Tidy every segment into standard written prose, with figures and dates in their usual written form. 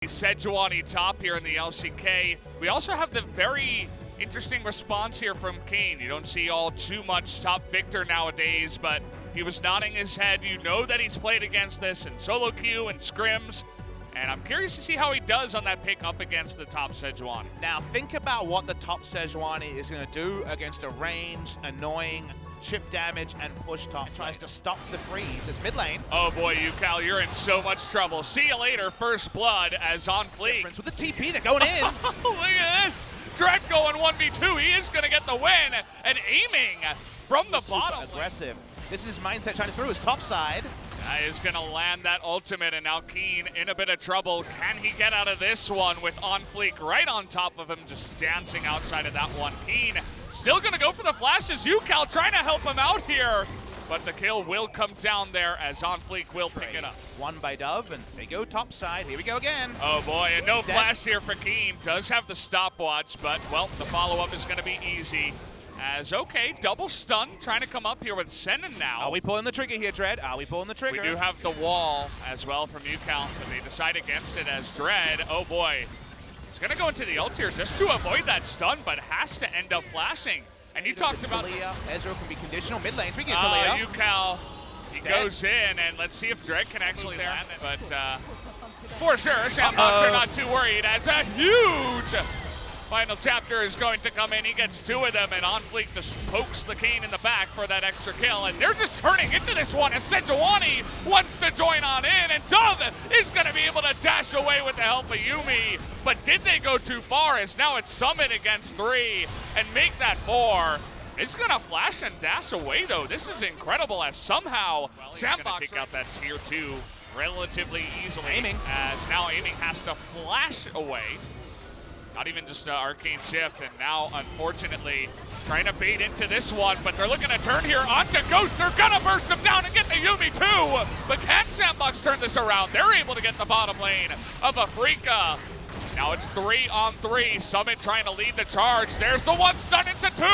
Sejuani top here in the LCK. We also have the very interesting response here from Kane. You don't see all too much top Victor nowadays, but he was nodding his head. You know that he's played against this in solo queue and scrims, and I'm curious to see how he does on that pick up against the top Sejuani. Now think about what the top Sejuani is going to do against a ranged, annoying chip damage and push top. Tries to stop the freeze. It's mid lane. Oh boy, Yucal, you're in so much trouble. See you later, first blood as on fleek. With the TP, they're going in. Look at this. Dredd going 1v2. He is going to get the win and aiming from the bottom. Aggressive. This is mindset trying to through his top side. Is going to land that ultimate, and now Keen in a bit of trouble. Can he get out of this one with On Fleek right on top of him, just dancing outside of that one? Keen still going to go for the flashes. Yucal trying to help him out here, but the kill will come down there as On Fleek will pick it up. One by Dove, and they go top side. Here we go again. Oh boy, and no flash here for Keen. Does have the stopwatch, but, well, the follow-up is going to be easy. As, okay, double stun, trying to come up here with Senin now. Are we pulling the trigger here, Dredd? Are we pulling the trigger? We do have the wall as well from Yucal, but they decide against it as Dredd, oh boy. He's going to go into the ult here just to avoid that stun, but has to end up flashing. And you talked about... Talia. Ezreal can be conditional. Mid lane, speaking of Talia. Yucal, he goes in, and let's see if Dredd can actually land it. But for sure, Sandbox are not too worried as a huge... Final chapter is going to come in. He gets two of them, and On Fleek just pokes the Kane in the back for that extra kill. And they're just turning into this one as Sejuani wants to join on in, and Dove is going to be able to dash away with the help of Yuumi. But did they go too far? As now it's Summit against 3 and make that 4. It's going to flash and dash away, though. This is incredible as somehow Sandbox take out that tier 2 relatively easily. Aiming. As now Aiming has to flash away. Not even just an arcane shift, and now, unfortunately, trying to bait into this one, but they're looking to turn here onto Ghost. They're gonna burst him down and get the Yuumi too, but can Sandbox turn this around? They're able to get the bottom lane of Afrika. Now it's 3-on-3. Summit trying to lead the charge. There's the one stun into 2,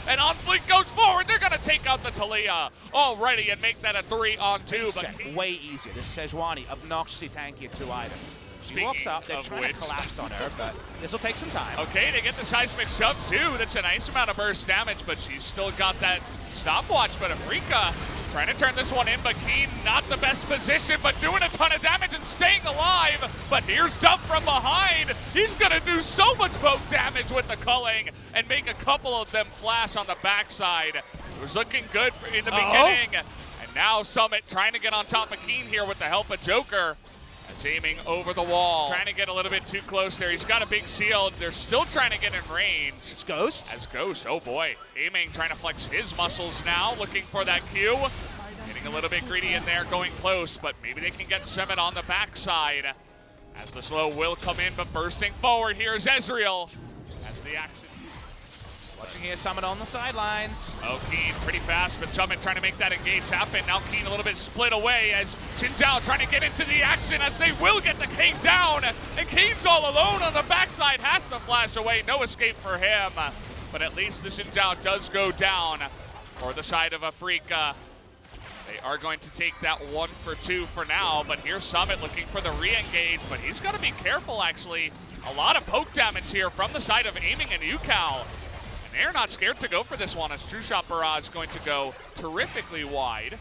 and On Fleek goes forward. They're gonna take out the Talia already and make that a 3-on-2. But way easier. This Sejuani, obnoxiously tanky at 2 items. She walks up, they're trying to collapse on her, but this will take some time. Okay, they get the seismic shove too. That's a nice amount of burst damage, but she's still got that stopwatch. But Afrika trying to turn this one in, but Keen not the best position, but doing a ton of damage and staying alive. But here's Dove from behind. He's gonna do so much poke damage with the culling and make a couple of them flash on the backside. It was looking good in the beginning. And now Summit trying to get on top of Keen here with the help of Joker. It's aiming over the wall. Trying to get a little bit too close there. He's got a big shield. They're still trying to get in range. It's Ghost. As Ghost, oh boy. Aiming, trying to flex his muscles now, looking for that Q. Getting a little bit greedy in there, going close, but maybe they can get Summit on the backside. As the slow will come in, but bursting forward, here's Ezreal. As the action. Watching here, Summit on the sidelines. Oh, Keen pretty fast, but Summit trying to make that engage happen. Now Keen a little bit split away as Xin Zhao trying to get into the action as they will get the King down. And Keen's all alone on the backside, has to flash away. No escape for him. But at least the Xin Zhao does go down for the side of Afrika. They are going to take that 1 for 2 for now, but here's Summit looking for the re-engage, but he's got to be careful, actually. A lot of poke damage here from the side of Aiming and Yucal. They're not scared to go for this one as True Shot Barrage going to go terrifically wide.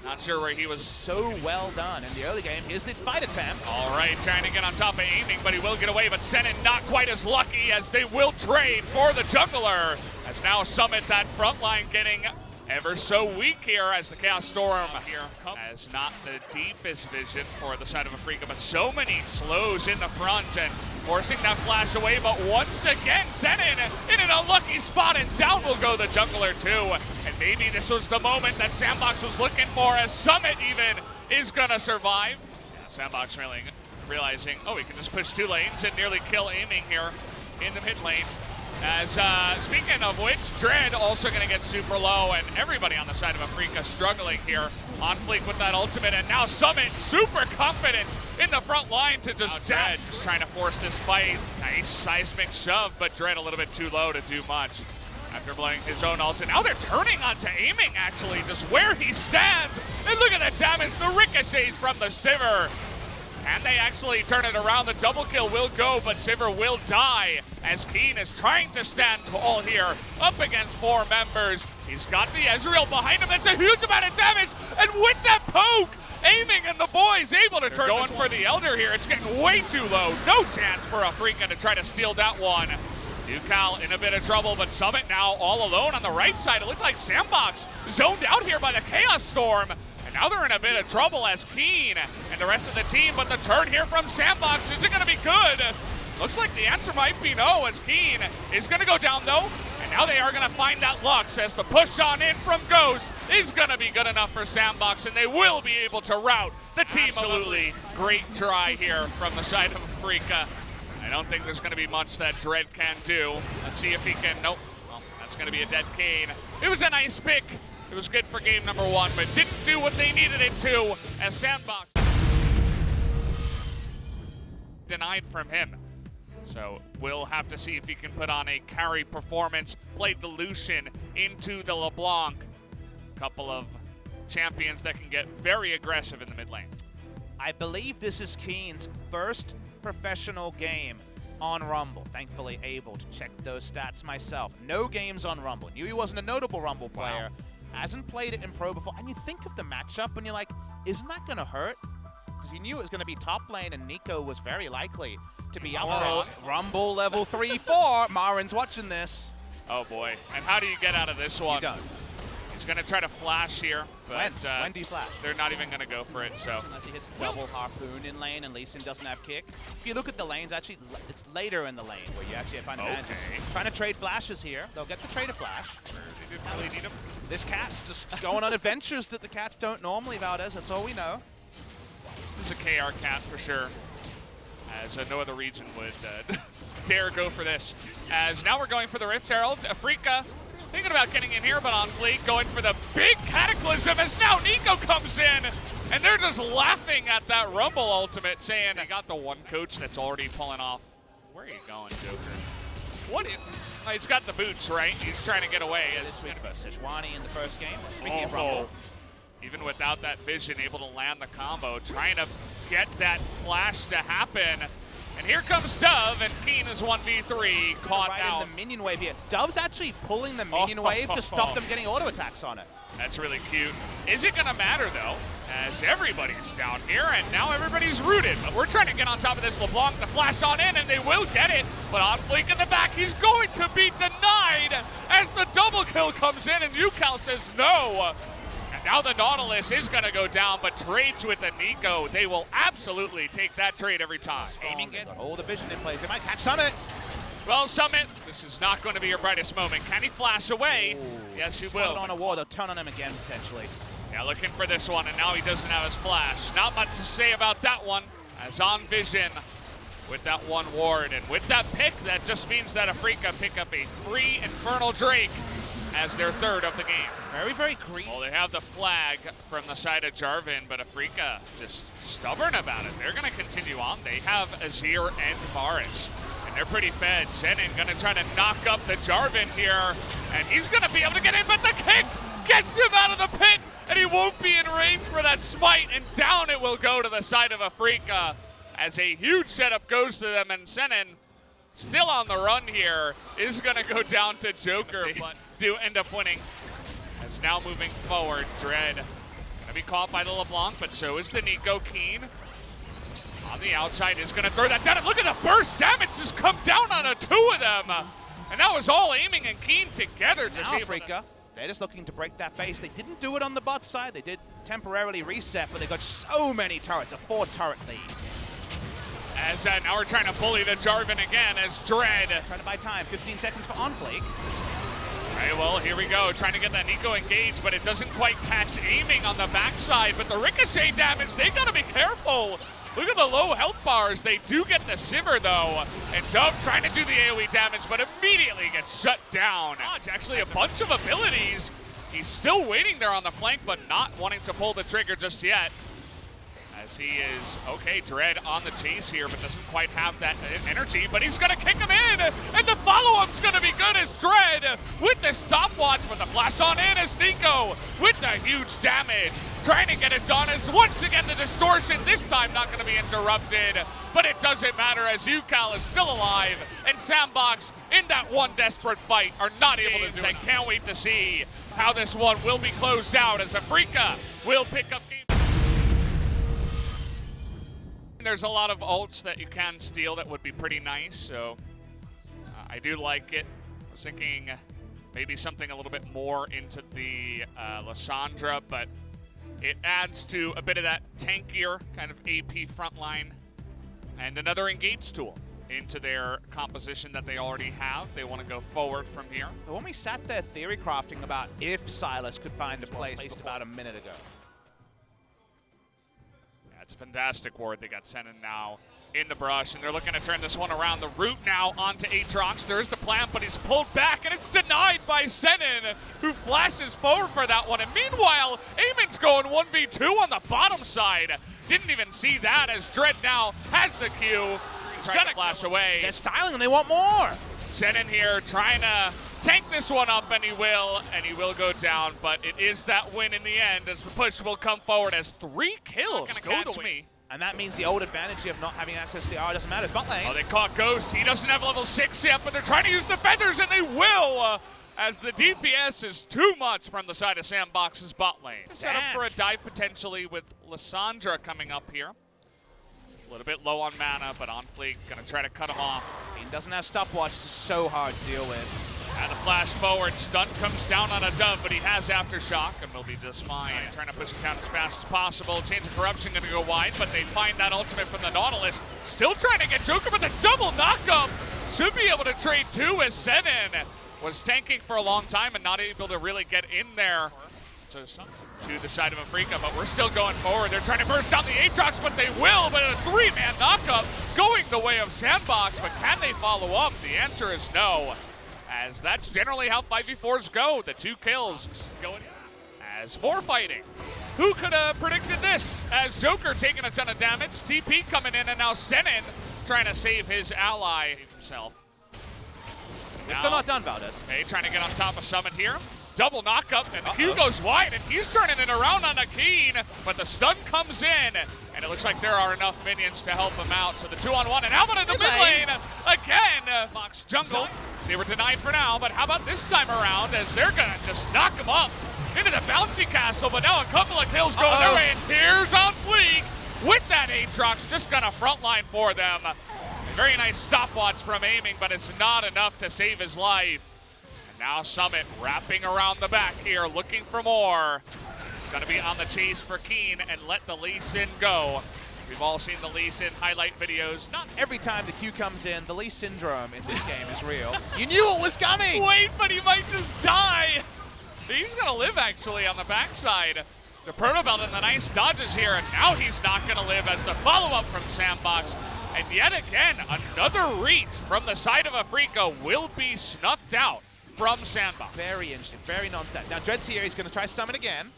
Not sure where he was. So well done in the early game. Here's the fight attempt. All right, trying to get on top of Aiming, but he will get away. But Senin not quite as lucky as they will trade for the jungler. As now Summit, that front line getting ever so weak here as the Chaos Storm here has not the deepest vision for the side of Afrika, but so many slows in the front and forcing that flash away. But once again, Senin in an unlucky spot, and down will go the jungler too. And maybe this was the moment that Sandbox was looking for, as Summit even is gonna survive. Yeah, Sandbox really realizing, oh, we can just push 2 lanes and nearly kill Aiming here in the mid lane. As, speaking of which, Dredd also going to get super low, and everybody on the side of Afrika struggling here. On Fleek with that ultimate, and now Summit super confident in the front line to just Dredd just trying to force this fight. Nice seismic shove, but Dredd a little bit too low to do much after blowing his own ult. And now they're turning onto Aiming, actually, just where he stands. And look at the damage, the ricochets from the Sivir. Can they actually turn it around? The double kill will go, but Sivir will die as Keen is trying to stand tall here up against 4 members. He's got the Ezreal behind him. That's a huge amount of damage, and with that poke, aiming, and the boys able to turn going for the Elder here. It's getting way too low. No chance for Afrika to try to steal that one. Newcal in a bit of trouble, but Summit now all alone on the right side. It looked like Sandbox zoned out here by the Chaos Storm. And now they're in a bit of trouble as Keen and the rest of the team, but the turn here from Sandbox, is it going to be good? Looks like the answer might be no, as Keen is going to go down though. And now they are going to find that Lux as the push on in from Ghost is going to be good enough for Sandbox, and they will be able to rout the team. Absolutely great try here from the side of Afrika. I don't think there's going to be much that Dread can do. Let's see if he can. Nope. Well, that's going to be a dead Kane. It was a nice pick. It was good for game number 1, but didn't do what they needed it to as Sandbox denied from him. So we'll have to see if he can put on a carry performance. Played the Lucian into the LeBlanc. Couple of champions that can get very aggressive in the mid lane. I believe this is Keen's first professional game on Rumble. Thankfully able to check those stats myself. No games on Rumble. Knew he wasn't a notable Rumble player. Wow. Hasn't played it in Pro before. And you think of the matchup and you're like, isn't that going to hurt? Because you knew it was going to be top lane and Nico was very likely to be up there. Rumble level 3-4. Marin's watching this. Oh boy. And how do you get out of this one? You don't. He's going to try to flash here, but when do you flash? They're not even going to go for it, so. Unless he hits double harpoon in lane and Lee Sin doesn't have kick. If you look at the lanes, actually, it's later in the lane where you actually find advantage. Trying to trade flashes here. They'll get the trade a flash. They didn't really need him. This cat's just going on adventures that the cats don't normally, Valdez. That's all we know. This is a KR cat for sure, as no other region would dare go for this. As now we're going for the Rift Herald. Afrika thinking about getting in here, but on fleek, going for the big Cataclysm as now Nico comes in, and they're just laughing at that Rumble ultimate, saying they got the one coach that's already pulling off. Where are you going, Joker? What is, oh, he's got the boots, right? He's trying to get away. This week versus Sejuani in the first game. Speaking of Rumble. Even without that vision, able to land the combo, trying to get that flash to happen. And here comes Dove, and Keen is 1v3, caught out. In the minion wave here. Dove's actually pulling the minion wave to stop them getting auto attacks on it. That's really cute. Is it going to matter, though, as everybody's down here, and now everybody's rooted. But we're trying to get on top of this LeBlanc to flash on in, and they will get it. But on fleek in the back, he's going to be denied as the double kill comes in, and Newcal says no. Now the Nautilus is going to go down, but trades with the Nico. They will absolutely take that trade every time. Aiming it. All the vision in place. They might catch Summit. Well, Summit, this is not going to be your brightest moment. Can he flash away? Ooh, yes, he will. On a wall. They'll turn on him again, potentially. Yeah, looking for this one, and now he doesn't have his flash. Not much to say about that one, as on vision with that one ward. And with that pick, that just means that Afrika pick up a free Infernal Drake as their third of the game. Very, very green. Well, they have the flag from the side of Jarvan, but Afrika just stubborn about it. They're going to continue on. They have Azir and Varus, and they're pretty fed. Zenin going to try to knock up the Jarvan here, and he's going to be able to get in, but the kick gets him out of the pit, and he won't be in range for that smite, and down it will go to the side of Afrika as a huge setup goes to them, and Zenin, still on the run here, is going to go down to Joker, but do end up winning. As now moving forward, Dread going to be caught by the LeBlanc, but so is the Nico. Keen on the outside is going to throw that down. And look at the burst damage just come down on the two of them. And that was all aiming and Keen together. Now Afrika, they're just looking to break that base. They didn't do it on the bot side. They did temporarily reset, but they got so many turrets, a 4-turret lead. As now we're trying to bully the Jarvan again as Dread. Trying to buy time, 15 seconds for on-fleek. All right, well, here we go. Trying to get that Nico engaged, but it doesn't quite catch aiming on the backside. But the ricochet damage, they gotta be careful. Look at the low health bars. They do get the Sivir, though. And Dove trying to do the AoE damage, but immediately gets shut down. It's actually a bunch of abilities. He's still waiting there on the flank, but not wanting to pull the trigger just yet. As he is, okay, Dread on the chase here, but doesn't quite have that energy, but he's gonna kick him in, and the follow-up's gonna be good as Dread with the stopwatch, but the flash on in as Nico with the huge damage, trying to get it done as once again the distortion, this time not gonna be interrupted, but it doesn't matter as UCal is still alive, and Sandbox in that one desperate fight are not able to do it. I can't wait to see how this one will be closed out as Afrika will pick up game. There's a lot of ults that you can steal that would be pretty nice, so I do like it. I was thinking maybe something a little bit more into the Lissandra, but it adds to a bit of that tankier kind of AP frontline and another engage tool into their composition that they already have. They want to go forward from here. When we sat there theory crafting about if Silas could find a place just about a minute ago. It's a fantastic ward. They got Senin now in the brush, and they're looking to turn this one around. The route now onto Aatrox. There's the plant, but he's pulled back, and it's denied by Senin, who flashes forward for that one. And meanwhile, Eamon's going 1v2 on the bottom side. Didn't even see that as Dread now has the Q. He's gonna flash away. They're styling, and they want more. Senin here trying to tank this one up, and he will go down, but it is that win in the end as the push will come forward as 3 kills. Catch me. And that means the old advantage of not having access to the R doesn't matter. It's bot lane. Oh, they caught Ghost. He doesn't have level 6 yet, but they're trying to use the feathers, and they will, as the DPS is too much from the side of Sandbox's bot lane. Set up for a dive potentially with Lissandra coming up here. A little bit low on mana, but on fleek, gonna try to cut him off. He doesn't have stopwatch, it's so hard to deal with. And a flash forward, stun comes down on a dove, but he has Aftershock and will be just fine. Trying to push it down as fast as possible. Chains of Corruption gonna go wide, but they find that ultimate from the Nautilus. Still trying to get Joker, but the double knockup should be able to trade 2 as Senin was tanking for a long time and not able to really get in there. So to the side of Afrika, but we're still going forward. They're trying to burst down the Aatrox, but they will, but a 3-man knockup going the way of Sandbox, but can they follow up? The answer is no, as that's generally how 5v4s go. The 2 kills going as more fighting. Who could have predicted this? As Joker taking a ton of damage, TP coming in, and now Senin trying to save his ally himself. They're still not done, Valdez. Okay, trying to get on top of Summit here. Double knockup, and the Q goes wide, and he's turning it around on Akeen, but the stun comes in, and it looks like there are enough minions to help him out. So the 2-on-1, and how about in the mid lane again? Fox Jungle, they were denied for now, but how about this time around as they're gonna just knock him up into the bouncy castle, but now a couple of kills going their way, and here's on fleek with that Aatrox, just gonna frontline for them. Very nice stopwatch from aiming, but it's not enough to save his life. Now Summit wrapping around the back here, looking for more. Gonna be on the chase for Keen and let the Lee Sin go. We've all seen the Lee Sin highlight videos. Not every time the Q comes in, the Lee syndrome in this game is real. You knew it was coming! Wait, but he might just die! He's gonna live actually on the backside. The Protobelt and the nice dodges here, and now he's not gonna live as the follow-up from Sandbox. And yet again, another reach from the side of Afrika will be snuffed out from Sandbox. Very interesting, very non-stat. Now Dread's here, he's gonna try summon again.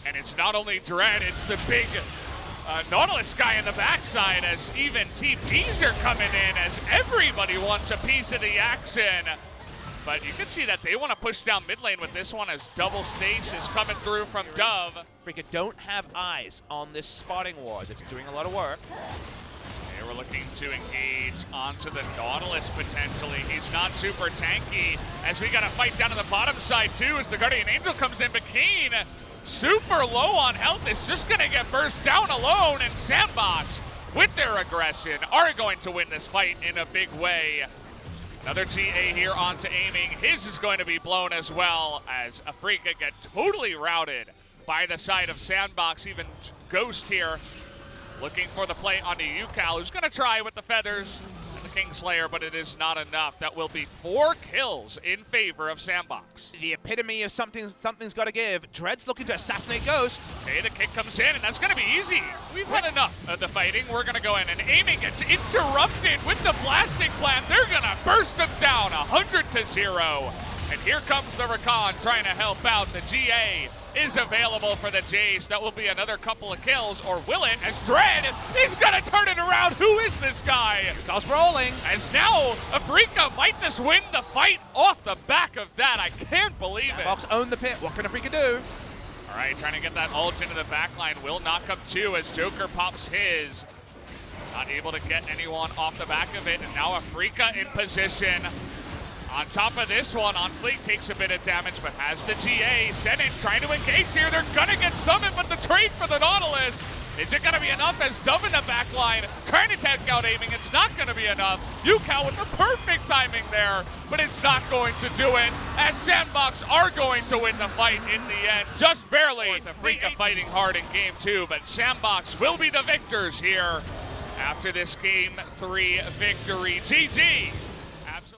And it's not only Dread, it's the big Nautilus guy in the backside as even TPs are coming in as everybody wants a piece of the action. But you can see that they want to push down mid lane with this one as double stace is coming through from Dove. Afrika don't have eyes on this spotting ward that's doing a lot of work. We're looking to engage onto the Nautilus potentially. He's not super tanky as we got to fight down to the bottom side too as the Guardian Angel comes in, but Keen super low on health is just going to get burst down alone, and Sandbox with their aggression are going to win this fight in a big way. Another GA here onto aiming. His is going to be blown as well as Afrika get totally routed by the side of Sandbox. Even Ghost here looking for the play onto UCal, who's going to try with the feathers and the Kingslayer, but it is not enough. That will be 4 kills in favor of Sandbox. The epitome of something's got to give. Dread's looking to assassinate Ghost. Okay, the kick comes in, and that's going to be easy. We've had enough of the fighting. We're going to go in, and aiming gets interrupted with the blasting plant. They're going to burst him down 100-0. And here comes the Rakan trying to help out. The GA is available for the Jace. That will be another couple of kills, or will it? As Dread is gonna turn it around. Who is this guy? Goes rolling. As now Afrika might just win the fight off the back of that. I can't believe it. Fox owned the pit. What can Afrika do? All right, trying to get that ult into the backline. Will knock up two as Joker pops his. Not able to get anyone off the back of it, and now Afrika in position. On top of this one, On Fleek takes a bit of damage, but has the GA. Senate trying to engage here. They're gonna get summoned, but the trade for the Nautilus. Is it gonna be enough as Dove in the back line, trying to take out aiming? It's not gonna be enough. Yuka with the perfect timing there, but it's not going to do it, as Sandbox are going to win the fight in the end, just barely. Afrika fighting hard in game 2, but Sandbox will be the victors here after this game 3 victory. GG.